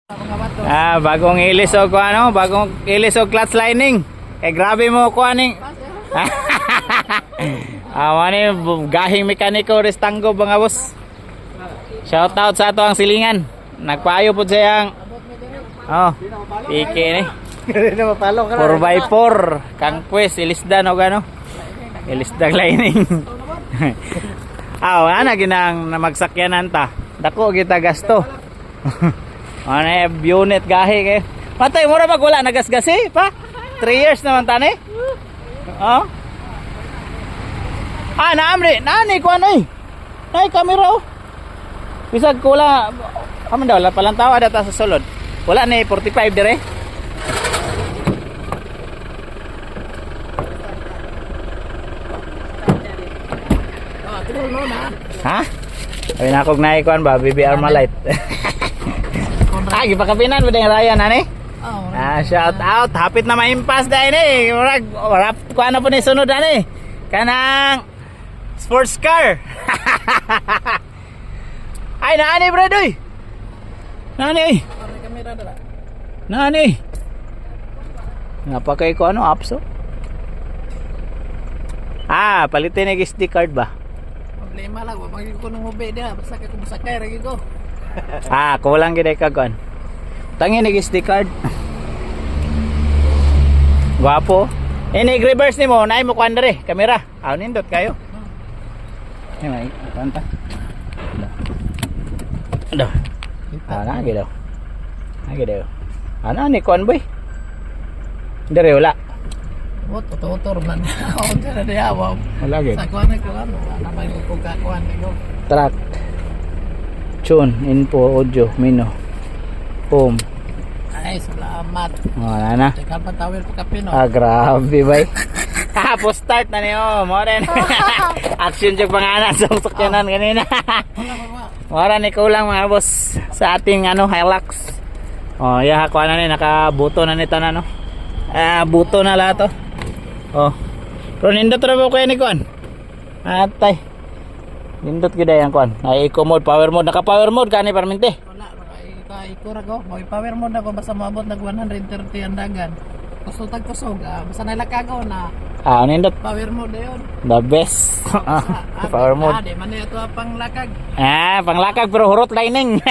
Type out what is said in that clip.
Bagong ilis o ko ano, bagong ilis o clutch lining. Kay grabe mo ko aning. Mani gahing mekaniko Restango mga boss. Shout out sa ato ang silingan. Nagpaayo po sayang. Piki ni. 4x4 kang pues ilisdan o gano. Ilisdan lining. Ana ginang magsakyanan ta. Dako kita gasto. Ano unit gahi kay. Patay mo ra pag wala nagasgasi pa. 3 years naman tani. Naamri, nani ko ano eh. Nay kamera oh. Bisag ko wala. Kaman daw wala palang tawa data sa sulod. Wala ni 45 dire. Ha? Ay nakog na ikuan ba BBR Malight. Gipakapinan mo din Ryan ani? Shout out. Hapit na maimpas dahil eh. Warap ko ano po ni sunod ani. Kanang sports car. Ay naani bro doy. Nani. Nani. Napakay ko ano apps oh. Palitin yung SD card ba? Problema lang, wag ko nung ube dia, basta ka kumusakay lagi ko. Kulang gid ka kon. Tangin yung SD card. Guwapo. Nag-reverse ni mo, naay mo kuan dere, kamera. Nindot kayo. Ay, kanta. Ado. Nagi daw. Nagi daw. Ano ni kuan boy? Dere wala. Otor man. Otor na dia wow. Wala gid. Sa kuan ko ano, namay ko kuan ko. Track. Tune, info, audio, menu. Home. Ay, salamat. Wala na. Tekal pa tawel pa kapino. Grabe bay. Tapos start na niyo, mo rin. Action jug pangalan sa sakyanan kanina. Wala ni kulang mga boss sa ating Hilux. Kuha na ni nakabuto na nito na no. Buto na lahat Pero nindot ra ba ko ni kuan? Atay. Nindot gid yan kuan. Ay eco mode, power mode, naka power mode kani permente. Wala, ikura ko. Boy power mode ako basta maabot nag 130 ang dagan. Kusog basta nalakagaw na. Nindot. Power mode yun. The best. Power mode. Di man ito panglakag. Panglakag pero hurot lining.